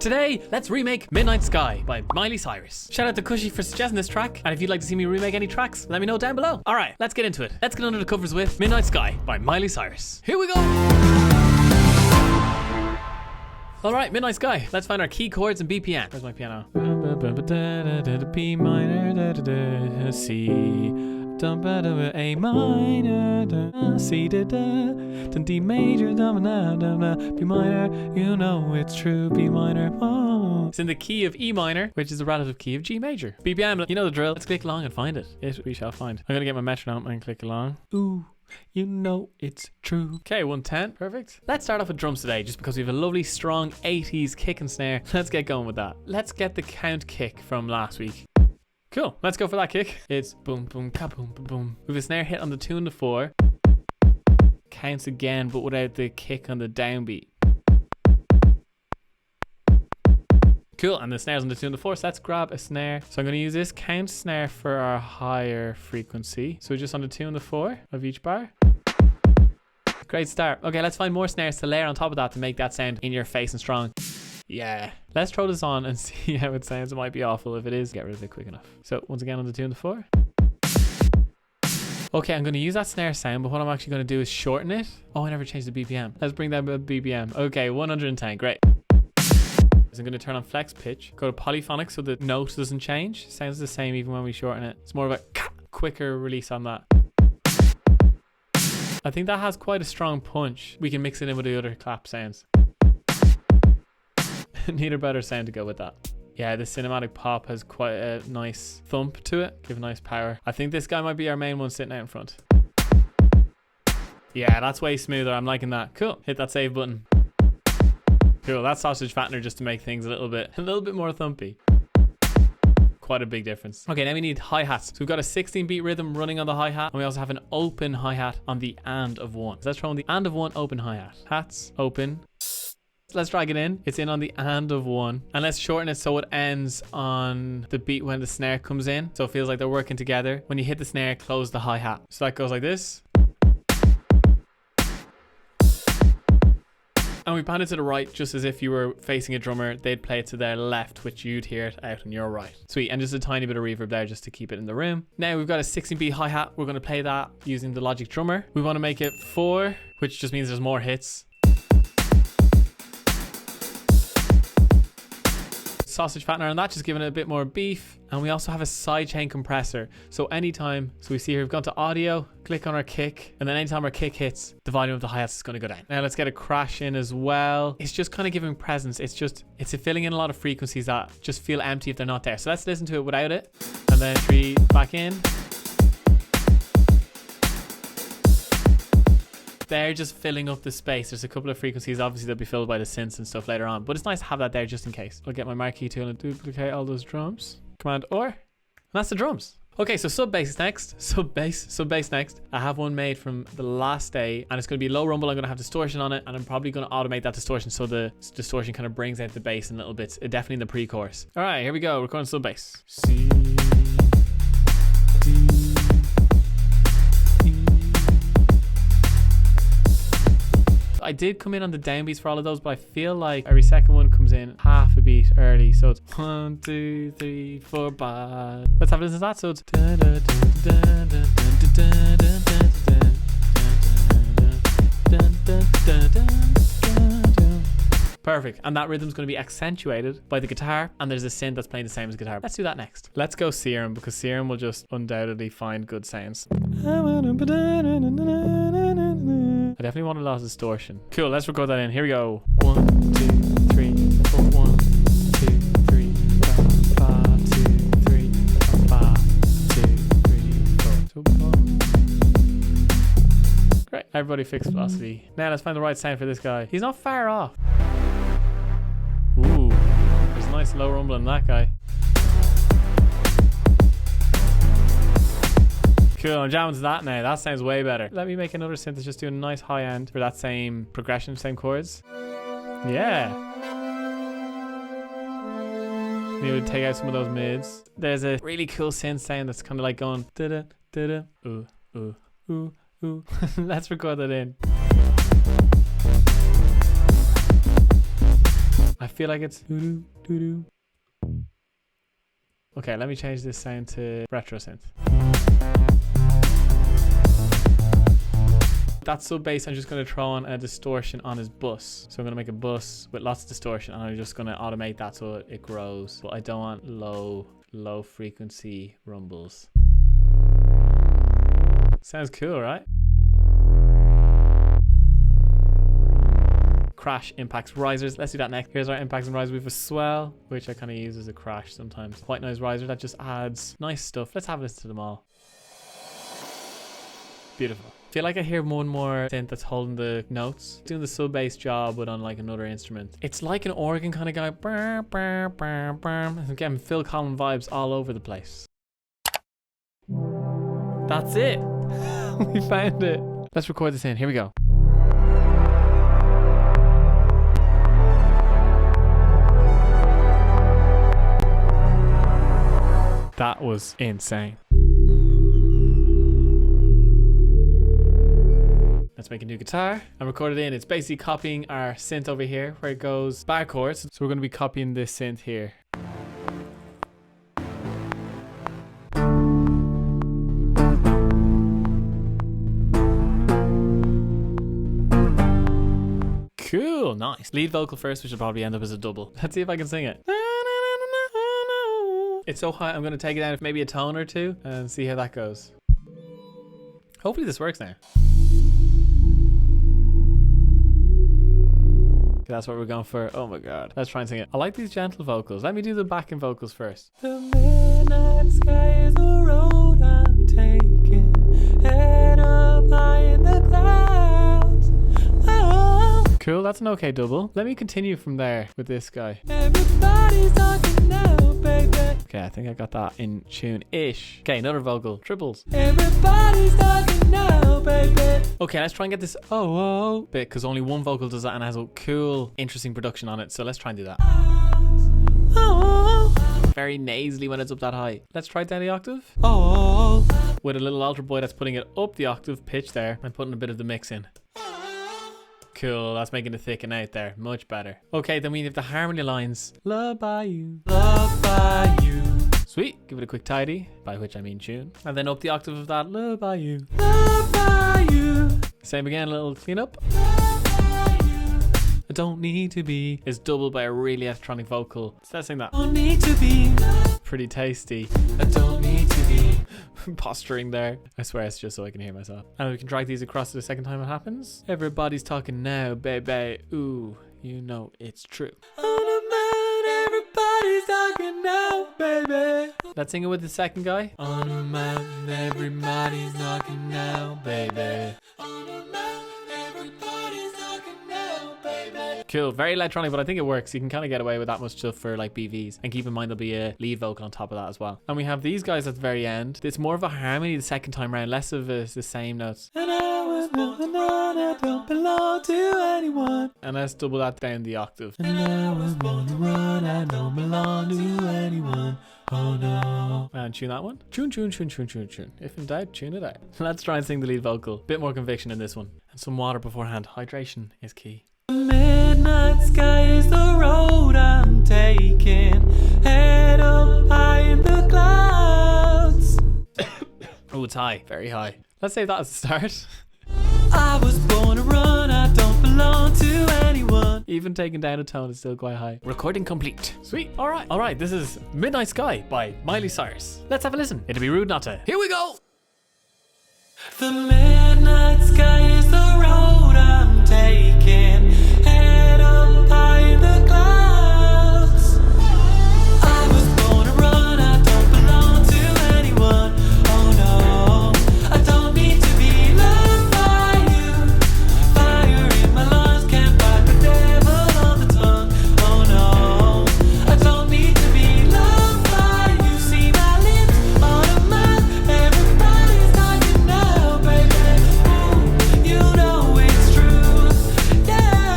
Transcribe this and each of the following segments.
Today, let's remake Midnight Sky by Miley Cyrus. Shout out to Cushy for suggesting this track, and if you'd like to see me remake any tracks, let me know down below. Alright, let's get into it. Let's get under the covers with Midnight Sky by Miley Cyrus. Here we go! Alright, Midnight Sky. Let's find our key chords and BPM. Where's my piano? B minor, C, A minor, C, then D major, B minor, you know it's true, B minor, oh. It's in the key of E minor, which is the relative key of G major. BPM, you know the drill. Let's click along and find it. It we shall find. I'm gonna get my metronome and click along. Ooh. You know it's true. Okay, 110. Perfect. Let's start off with drums today, just because we have a lovely, strong 80s kick and snare. Let's get going with that. Let's get the count kick from last week. Cool. Let's go for that kick. It's boom, boom, ka boom, boom, boom. With a snare hit on the 2 and the 4. Counts again, but without the kick on the downbeat. Cool, and the snare's on the 2 and the 4, so let's grab a snare. So I'm going to use this count snare for our higher frequency. So just on the 2 and the 4 of each bar. Great start. Okay, let's find more snares to layer on top of that to make that sound in your face and strong. Yeah. Let's throw this on and see how it sounds. It might be awful. If it is, get rid of it quick enough. So once again on the 2 and the 4. Okay, I'm going to use that snare sound, but what I'm actually going to do is shorten it. Oh, I never changed the BPM. Let's bring that BPM. Okay, 110. Great. I'm going to turn on flex pitch, go to polyphonic so the note doesn't change. Sounds the same even when we shorten it. It's more of a quicker release on that. I think that has quite a strong punch. We can mix it in with the other clap sounds. Need a better sound to go with that. Yeah, the cinematic pop has quite a nice thump to it. Give a nice power. I think this guy might be our main one sitting out in front. Yeah, that's way smoother. I'm liking that. Cool. Hit that save button. Cool, that's sausage fattener just to make things a little bit more thumpy. Quite a big difference. Okay, now we need hi-hats. So we've got a 16 beat rhythm running on the hi-hat, and we also have an open hi-hat on the and of 1. So let's throw on the and of 1 open hi-hat. Hats, open. Let's drag it in. It's in on the and of 1. And let's shorten it so it ends on the beat when the snare comes in. So it feels like they're working together. When you hit the snare, close the hi-hat. So that goes like this. And we pan it to the right, just as if you were facing a drummer. They'd play it to their left, which you'd hear it out on your right. Sweet, and just a tiny bit of reverb there just to keep it in the room. Now we've got a 16-beat hi-hat. We're going to play that using the Logic drummer. We want to make it 4, which just means there's more hits. Sausage fattener on that, just giving it a bit more beef. And we also have a sidechain compressor. So anytime, so we see here we've gone to audio, click on our kick, and then anytime our kick hits, the volume of the hi-hats is going to go down. Now let's get a crash in as well. It's just kind of giving presence. It's filling in a lot of frequencies that just feel empty if they're not there. So let's listen to it without it. And then 3 back in. They're just filling up the space. There's a couple of frequencies obviously that'll be filled by the synths and stuff later on, but it's nice to have that there just in case. I'll get my marquee tool and duplicate all those drums. Command R, and that's the drums. Okay, so sub bass next. Sub bass next. I have one made from the last day, and it's going to be low rumble. I'm going to have distortion on it, and I'm probably going to automate that distortion so the distortion kind of brings out the bass in little bits, definitely in the pre-chorus. All right, here we go. Recording sub bass. C, D, I did come in on the downbeats for all of those, but I feel like every second one comes in half a beat early. So it's 1, 2, 3, 4, 5. Let's have a listen to that. So it's perfect. And that rhythm's going to be accentuated by the guitar, and there's a synth that's playing the same as guitar. Let's do that next. Let's go Serum, because Serum will just undoubtedly find good sounds. I definitely want a lot of distortion. Cool, let's record that in. Here we go. 1, 2, 3, 4, 1, 2, 3, 5, 2, 3, 5, 2, 3, 4. Great, everybody fixed velocity. Now let's find the right sound for this guy. He's not far off. Ooh, there's a nice low rumble in that guy. Cool, I'm jamming to that now. That sounds way better. Let me make another synth that's just doing a nice high end for that same progression, same chords. Yeah. Maybe we'll take out some of those mids. There's a really cool synth sound that's kind of like going da-da, da-da, ooh, ooh, ooh, ooh. Let's record that in. I feel like it's okay, let me change this sound to retro synth. That sub bass, I'm just going to throw on a distortion on his bus. So I'm going to make a bus with lots of distortion, and I'm just going to automate that so it grows. But I don't want low frequency rumbles. Sounds cool, right? Crash impacts risers. Let's do that next. Here's our impacts and risers. We have a swell, which I kind of use as a crash sometimes. White noise riser, that just adds nice stuff. Let's have a listen to them all. Beautiful. I feel like I hear one more synth that's holding the notes, doing the sub bass job but on like another instrument. It's like an organ kind of guy. I'm getting Phil Collins vibes all over the place. That's it. We found it. Let's record this in. Here we go. That was insane. Let's make a new guitar and record it in. It's basically copying our synth over here where it goes bar chords. So we're going to be copying this synth here. Cool, nice. Lead vocal first, which will probably end up as a double. Let's see if I can sing it. It's so high, I'm going to take it down maybe a tone or two and see how that goes. Hopefully this works now. That's what we're going for. Oh my god. Let's try and sing it. I like these gentle vocals. Let me do the backing vocals first. The midnight sky is the road I'm taking. Head up high in the clouds. Oh. Cool, that's an okay double. Let me continue from there with this guy. Everybody's talking now, baby. Okay, I think I got that in tune-ish. Okay, another vocal. Triples. Everybody's talking now, baby. Okay, let's try and get this oh bit, because only one vocal does that and has a cool, interesting production on it. So let's try and do that. Oh. Very nasally when it's up that high. Let's try it down the octave. Oh. With a little alter boy that's putting it up the octave pitch there and putting a bit of the mix in. Cool, that's making it thicken out there. Much better. Okay, then we have the harmony lines. Loved by you. Loved by you. Sweet. Give it a quick tidy, by which I mean tune. And then up the octave of that. Loved by you. Loved by you. Same again, a little cleanup. I don't need to be is doubled by a really electronic vocal. Let's sing that. Don't need to be. Pretty tasty. I don't need to be. Posturing there. I swear it's just so I can hear myself. And we can drag these across to the second time it happens. Everybody's talking now, baby. Ooh, you know it's true. On a mountain, everybody's talking now, baby. Let's sing it with the second guy. On a mountain, everybody's talking now, baby. On a mountain, everybody's talking now, baby. Cool, very electronic, but I think it works. You can kind of get away with that much stuff for like BVs. And keep in mind there'll be a lead vocal on top of that as well. And we have these guys at the very end. It's more of a harmony the second time around, less of the same notes. And I was born and I don't belong to anyone. And let's double that down the octave. And I was born to run, I don't belong to anyone. Oh no. And tune that one. Tune. If in doubt, tune it out. Let's try and sing the lead vocal. Bit more conviction in this one. And some water beforehand. Hydration is key. The midnight sky is the road I'm taking. Head up high in the clouds. Oh, it's high. Very high. Let's save that as the start. I was born to run, I don't belong to anyone. Even taking down a tone is still quite high. Recording complete. Sweet. Alright, this is Midnight Sky by Miley Cyrus. Let's have a listen. It'd be rude not to. Here we go. The midnight sky is the road I'm taking. Head up high in the clouds. I was born to run, I don't belong to anyone. Oh no, I don't need to be loved by you. Fire in my lungs can't fight the devil on the tongue. Oh no, I don't need to be loved by you. See my lips on a map, everybody's talking now, baby. Ooh, you know it's true, yeah.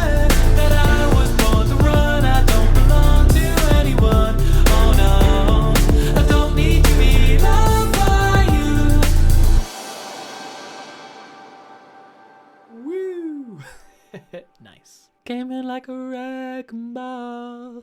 Came in like a wrecking ball.